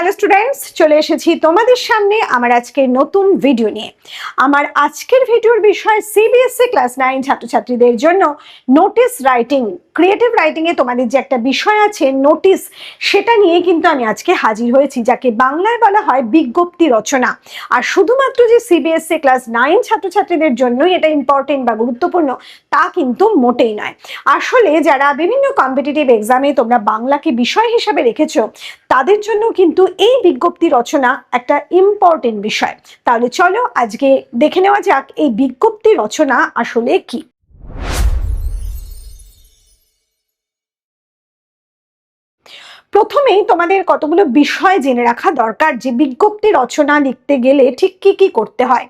Hello students, চলে এসেছি তোমাদের সামনে আমার আজকের নতুন ভিডিও নিয়ে। আমার আজকের ভিডিওর বিষয় সিবিএসসি ক্লাস 9 ছাত্রছাত্রীদের জন্য নোটিস রাইটিং, ক্রিয়েটিভ রাইটিং এ তোমাদের যে একটা বিষয় আছে নোটিস, সেটা নিয়ে কিন্তু আমি আজকে হাজির হয়েছি, যাকে বাংলায় বলা হয় বিজ্ঞপ্তি রচনা। আর শুধুমাত্র যে সিবিএসসি ক্লাস 9 ছাত্রছাত্রীদের জন্যই এটা ইম্পর্টেন্ট বা গুরুত্বপূর্ণ তা কিন্তু মোটেই নয়। আসলে যারা বিভিন্ন কম্পিটিটিভ এক্সামে তোমরা বাংলাকে বিষয় হিসাবে রেখেছো, তাদের জন্য কিন্তু এই বিজ্ঞপ্তি রচনা একটা ইম্পর্টেন্ট বিষয়। তাহলে চলো আজকে দেখে নেওয়া যাক এই বিজ্ঞপ্তি রচনা আসলে কি। প্রথমেই তোমাদের কতগুলো বিষয় জেনে রাখা দরকার যে বিজ্ঞপ্তি রচনা লিখতে গেলে ঠিক কি কি করতে হয়।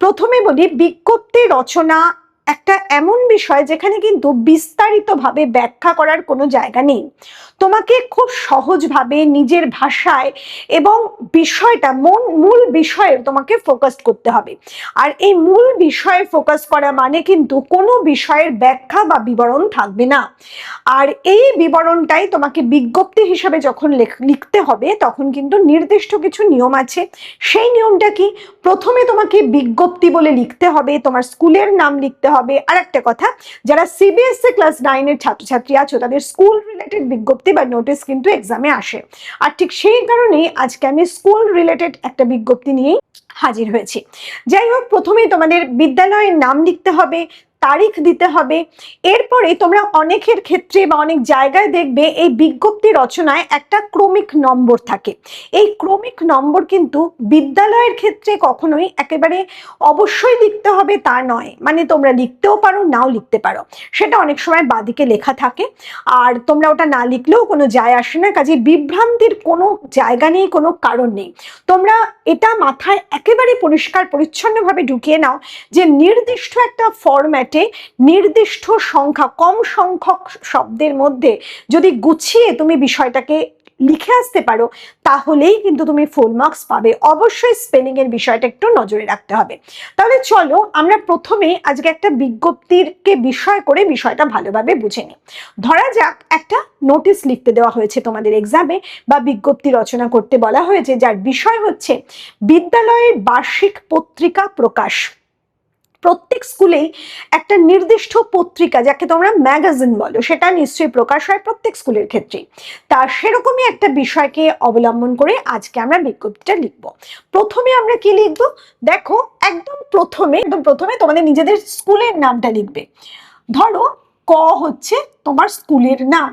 প্রথমে বলি, বিজ্ঞপ্তি রচনা একটা এমন বিষয় যেখানে কিন্তু বিস্তারিতভাবে ব্যাখ্যা করার কোনো জায়গা নেই। তোমাকে খুব সহজভাবে নিজের ভাষায় এবং বিষয়টা মূল বিষয়ে তোমাকে ফোকাস করতে হবে। আর এই মূল বিষয়ে ফোকাস করা মানে কিন্তু কোনো বিষয়ের ব্যাখ্যা বা বিবরণ থাকবে না। আর এই বিবরণটাই তোমাকে বিজ্ঞপ্তি হিসাবে যখন লিখতে হবে, তখন কিন্তু নির্দিষ্ট কিছু নিয়ম আছে। সেই নিয়মটা কি? প্রথমে তোমাকে বিজ্ঞপ্তি বলে লিখতে হবে, তোমার স্কুলের নাম লিখতে হবে। আর একটা কথা, যারা সিবিএসসি ক্লাস 9 এর ছাত্রছাত্রী আছো, তাদের স্কুল রিলেটেড বিজ্ঞপ্তি বা নোটিস কিন্তু এক্সামে আসে। আর ঠিক সেই কারণেই আজকে আমি স্কুল রিলেটেড একটা বিজ্ঞপ্তি নিয়েই হাজির হয়েছি। যাই হোক, প্রথমেই তোমাদের বিদ্যালয়ের নাম লিখতে হবে, তারিখ দিতে হবে। এরপরে তোমরা অনেকের ক্ষেত্রে বা অনেক জায়গায় দেখবে এই বিজ্ঞপ্তি রচনায় একটা ক্রমিক নম্বর থাকে। এই ক্রমিক নম্বর কিন্তু বিদ্যালয়ের ক্ষেত্রে কখনোই একেবারে অবশ্যই লিখতে হবে তা নয়, মানে তোমরা লিখতেও পারো, নাও লিখতে পারো। সেটা অনেক সময় বাঁদিকে লেখা থাকে, আর তোমরা ওটা না লিখলেও কোনো যায় আসে না। কাজে বিভ্রান্তির কোনো জায়গা নেই, কোনো কারণ নেই। তোমরা এটা মাথায় একেবারে পরিষ্কার পরিচ্ছন্নভাবে ঢুকিয়ে নাও যে নির্দিষ্ট একটা ফরম্যাটে নির্দিষ্ট সংখ্যা, কম সংখ্যক শব্দের মধ্যে যদি গুছিয়ে তুমি বিষয়টাকে লিখে আসতে পারো, তাহলেই কিন্তু তুমি ফুল মার্কস পাবে। অবশ্যই স্পেলিং এর বিষয়টা একটু নজরে রাখতে হবে। তাহলে চলো আমরা প্রথমে আজকে একটা বিজ্ঞপ্তিকে বিষয় করে বিষয়টা ভালোভাবে বুঝে নিই। ধরা যাক একটা নোটিশ লিখতে দেওয়া হয়েছে তোমাদের এক্সামে, বা বিজ্ঞপ্তি রচনা করতে বলা হয়েছে, যার বিষয় হচ্ছে বিদ্যালয়ের বার্ষিক পত্রিকা প্রকাশ। প্রত্যেক স্কুলেই একটা নির্দিষ্ট পত্রিকা, যাকে তোমরা ম্যাগাজিন বলো, সেটা নিশ্চয়ই প্রকাশ হয় প্রত্যেক স্কুলের ক্ষেত্রে। তা সেরকমই একটা বিষয়কে অবলম্বন করে আজকে আমরা বিজ্ঞপ্তিটা লিখবো। প্রথমে আমরা কি লিখবো দেখো, একদম প্রথমে তোমাদের নিজেদের স্কুলের নামটা লিখবে। ধরো ক হচ্ছে তোমার স্কুলের নাম,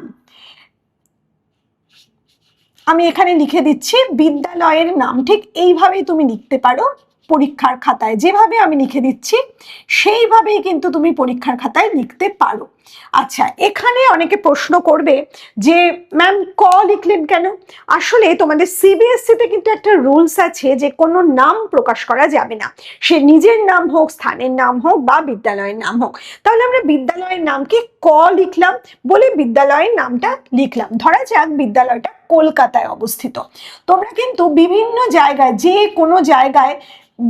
আমি এখানে লিখে দিচ্ছি বিদ্যালয়ের নাম। ঠিক এইভাবেই তুমি লিখতে পারো পরীক্ষার খাতায়, যেভাবে আমি লিখে দিচ্ছি সেইভাবেই কিন্তু তুমি পরীক্ষার খাতায় লিখতে পারো। আচ্ছা, এখানে অনেকে প্রশ্ন করবে যে ম্যাম ক লিখলেন কেন? আসলে তোমাদের সিবিএসসি তে কিন্তু একটা রুলস আছে যে কোনো নাম প্রকাশ করা যাবে না, সে নিজের নাম হোক, স্থানের নাম হোক, বা বিদ্যালয়ের নাম হোক। তাহলে আমরা বিদ্যালয়ের নামকে ক লিখলাম বলে বিদ্যালয়ের নামটা লিখলাম। ধরা যাক বিদ্যালয়টা কলকাতায় অবস্থিত। তোমরা কিন্তু বিভিন্ন জায়গায়, যে কোনো জায়গায়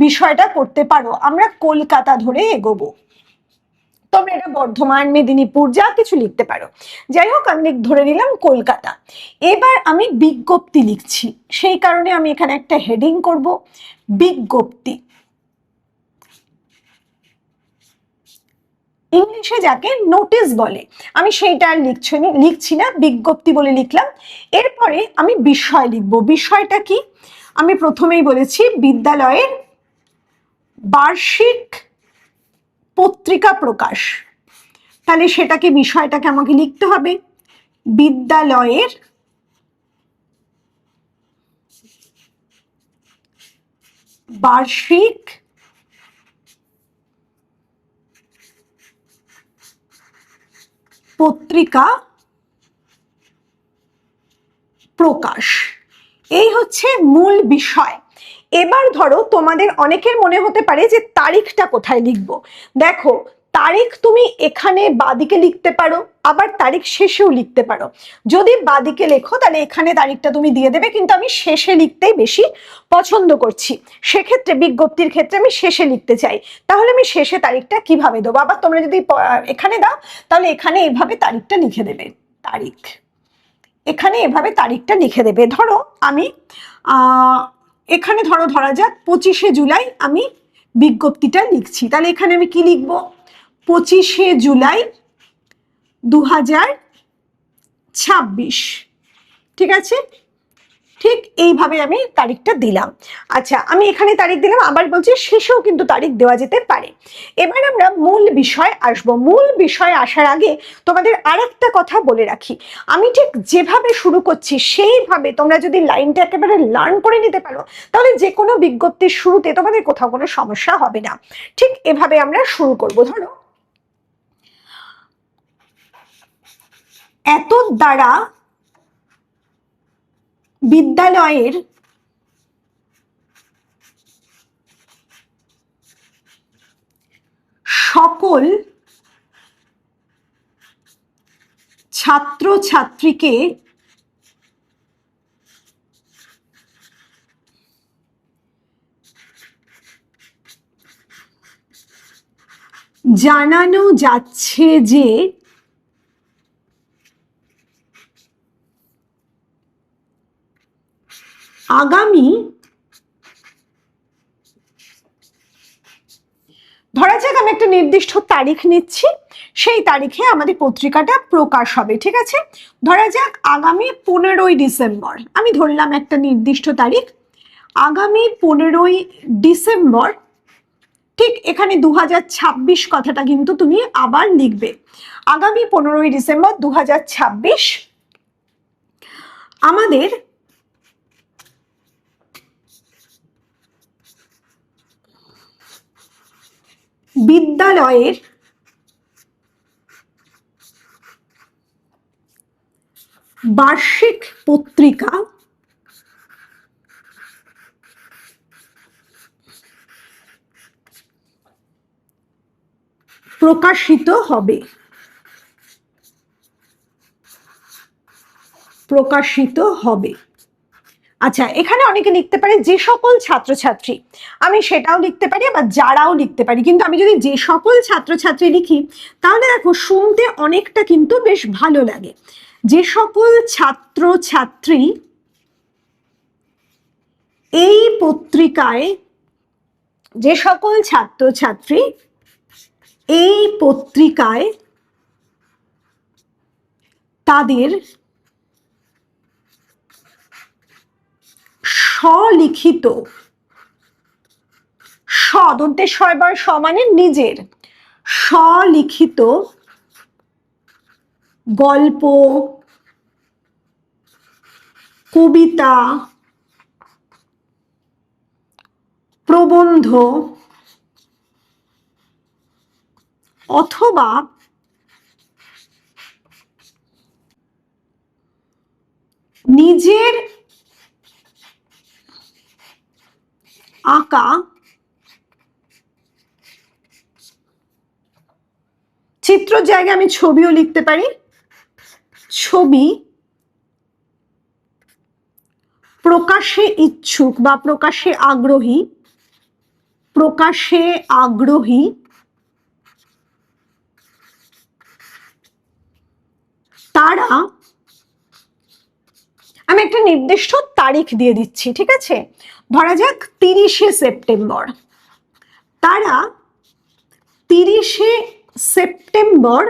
বিষয়টা করতে পারো। আমরা কলকাতা ধরে এগোবো, তোমরা এটা বর্ধমান, মেদিনীপুর যা কিছু লিখতে পারো। যাই হোক, আমি ধরে নিলাম কলকাতা। এবার আমি বিজ্ঞপ্তি লিখছি, সেই কারণে আমি এখানে একটা হেডিং করব, বিজ্ঞপ্তি। ইংলিশে যাকে নোটিশ বলে, আমি সেইটা আর লিখছি না, বিজ্ঞপ্তি বলে লিখলাম। এরপরে আমি বিষয় লিখবো। বিষয়টা কি? আমি প্রথমেই বলেছি বিদ্যালয়ের বার্ষিক পত্রিকা প্রকাশ। তাহলে সেটাকে, বিষয়টাকে আমাকে লিখতে হবে বিদ্যালয়ের বার্ষিক পত্রিকা প্রকাশ। এই হচ্ছে মূল বিষয়। এবার ধরো তোমাদের অনেকের মনে হতে পারে যে তারিখটা কোথায় লিখবো। দেখো, তারিখ তুমি এখানে বাদিকে লিখতে পারো, আবার তারিখ শেষেও লিখতে পারো। যদি বাদিকে লেখো তাহলে এখানে তারিখটা তুমি দিয়ে দেবে, কিন্তু আমি শেষে লিখতেই বেশি পছন্দ করছি। সেক্ষেত্রে বিজ্ঞপ্তির ক্ষেত্রে আমি শেষে লিখতে চাই, তাহলে আমি শেষে তারিখটা কিভাবে দেবো? আবার তোমরা যদি এখানে দাও, তাহলে এখানে এইভাবে তারিখটা লিখে দেবে, তারিখ। এখানে এভাবে তারিখটা লিখে দেবে। ধরো আমি এখানে ধরা যাক 25শে জুলাই আমি বিজ্ঞপ্তিটা লিখছি, তাহলে এখানে আমি কি লিখবো? 25শে জুলাই 2026। ঠিক আছে, ঠিক এইভাবে আমি তারিখটা দিলাম। আচ্ছা, আমি এখানে তারিখ দিলাম, আবার বলছি শেষেও কিন্তু তারিখ দেওয়া যেতে পারে। এবার আমরা মূল বিষয় আসব। মূল বিষয় আসার আগে তোমাদের আরেকটা কথা বলে রাখি, আমি ঠিক যেভাবে শুরু করছি সেইভাবে তোমরা যদি লাইনটা একেবারে লার্ন করে নিতে পারো, তাহলে যে কোনো বিজ্ঞপ্তির শুরুতে তোমাদের কোথাও কোনো সমস্যা হবে না। ঠিক এভাবে আমরা শুরু করব। ধরো, এত দ্বারা বিদ্যালয়ের সকল ছাত্র ছাত্রীকে জানানো যাচ্ছে যে আগামী, ধরা যাক আমি একটা নির্দিষ্ট তারিখ নিচ্ছি, সেই তারিখে আমাদের পত্রিকাটা প্রকাশ হবে। ঠিক আছে, ধরা যাক আগামী 15ই ডিসেম্বর, আমি ধরলাম একটা নির্দিষ্ট তারিখ, আগামী 15ই ডিসেম্বর। ঠিক এখানে 2026 কথাটা কিন্তু তুমি আবার লিখবে, আগামী 15ই ডিসেম্বর 2026 আমাদের বিদ্যালয়ের বার্ষিক পত্রিকা প্রকাশিত হবে। আচ্ছা, এখানে অনেকে লিখতে পারে যে সকল ছাত্রছাত্রী, আমি সেটাও লিখতে পারি, আবার যারাও লিখতে পারি। কিন্তু আমি যদি যে সকল ছাত্রছাত্রী লিখি, তাহলে দেখো শুনতে অনেকটা কিন্তু বেশ ভালো লাগে। যে সকল ছাত্রছাত্রী এই পত্রিকায়, যে সকল ছাত্রছাত্রী এই পত্রিকায় তাদের স্বলিখিত, দন্তের শয়বার স মানে নিজের, স্বলিখিত গল্প, কবিতা, প্রবন্ধ অথবা নিজের আঁকা চিত্রর জায়গায় আমি ছবিও লিখতে পারি, ছবি প্রকাশে ইচ্ছুক বা প্রকাশে আগ্রহী তারা, আমি একটা নির্দিষ্ট তারিখ দিয়ে দিচ্ছি। ঠিক আছে, ধরা যাক 30শে সেপ্টেম্বর, তারা 30শে সেপ্টেম্বর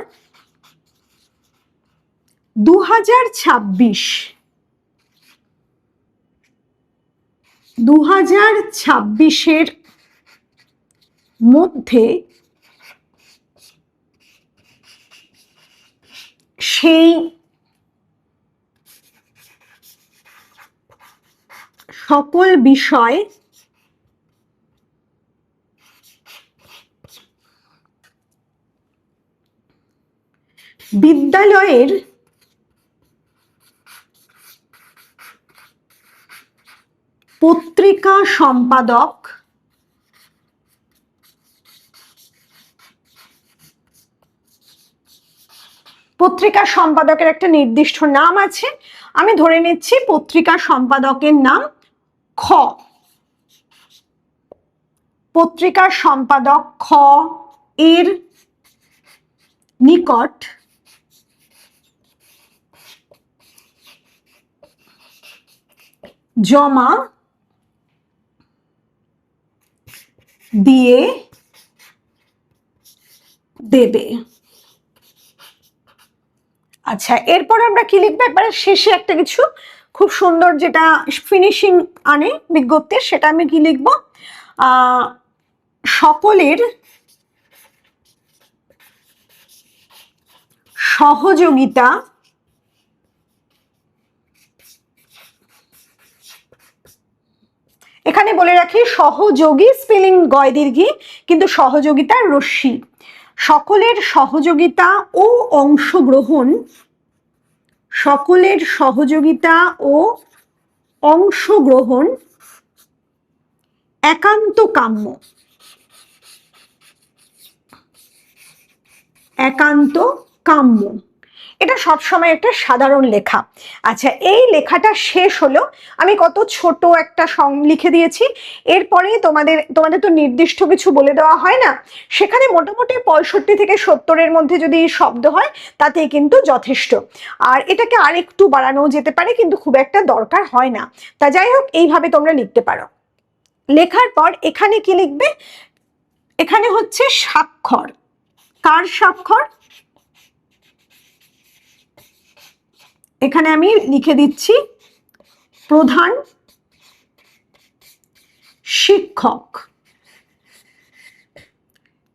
2026 মধ্যে সেই সকল বিষয় বিদ্যালয়ের পত্রিকা সম্পাদক পত্রিকা সম্পাদকের একটা নির্দিষ্ট নাম আছে, আমি ধরে নিচ্ছি পত্রিকা সম্পাদকের নাম খ। পত্রিকা সম্পাদক খ এর নিকট জমা দিয়ে দেবে। আচ্ছা, এরপর আমরা কি লিখবো, একবারে শেষে একটা কিছু খুব সুন্দর যেটা ফিনিশিং আনে বিজ্ঞপ্তির, সেটা আমি কি লিখবো, সকলের সহযোগিতা এখানে বলে রাখি সহযোগী স্পেলিং গয় দীর্ঘী, কিন্তু সহযোগিতার রশ্মি। সকলের সহযোগিতা ও অংশগ্রহণ, সকলের সহযোগিতা ও অংশগ্রহণ একান্ত কাম্য, একান্ত কাম্য। এটা সবসময় একটা সাধারণ লেখা। আচ্ছা, এই লেখাটা শেষ হলো, আমি কত ছোট একটা লিখে দিয়েছি। এরপরে তোমাদের তো নির্দিষ্ট কিছু বলে দেওয়া হয় না, সেখানে মোটামুটি 65 থেকে 70-এর মধ্যে যদি শব্দ হয় তাতেই কিন্তু যথেষ্ট। আর এটাকে আরেকটু বাড়ানো যেতে পারে, কিন্তু খুব একটা দরকার হয় না। তা যাই হোক, এইভাবে তোমরা লিখতে পারো। লেখার পর এখানে কি লিখবে, এখানে হচ্ছে স্বাক্ষর। কার স্বাক্ষর? এখানে আমি লিখে দিচ্ছি প্রধান শিক্ষক।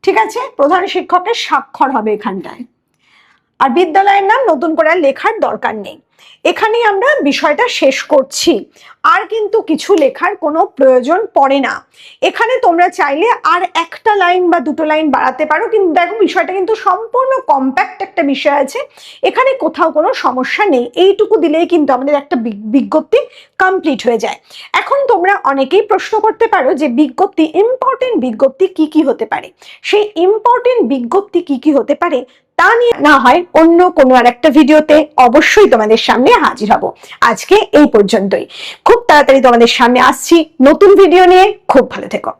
ঠিক আছে, প্রধান শিক্ষকের স্বাক্ষর হবে এখানটায়। আর বিদ্যালয়ের নাম নতুন করে লেখার দরকার নেই। এখানেই আমরা বিষয়টা শেষ করছি, আর কিন্তু কিছু লেখার কোনো প্রয়োজন পড়ে না। এখানে তোমরা চাইলে আর একটা লাইন বা দুটো লাইন বাড়াতে পারো, কিন্তু দেখো বিষয়টা কিন্তু সম্পূর্ণ কম্প্যাক্ট একটা বিষয় আছে, এখানে কোথাও কোনো সমস্যা নেই। এইটুকু দিলেই কিন্তু আমাদের একটা বিজ্ঞপ্তি কমপ্লিট হয়ে যায়। এখন তোমরা অনেকেই প্রশ্ন করতে পারো যে বিজ্ঞপ্তি, ইম্পর্টেন্ট বিজ্ঞপ্তি কি কি হতে পারে, সেই ইম্পর্টেন্ট বিজ্ঞপ্তি কি কি হতে পারে তা নিয়ে না হয় অন্য কোনো আর একটা ভিডিওতে অবশ্যই তোমাদের সামনে হাজির হব। আজকে এই পর্যন্তই, খুব তাড়াতাড়ি তোমাদের সামনে আসছি নতুন ভিডিও নিয়ে। খুব ভালো থেকো।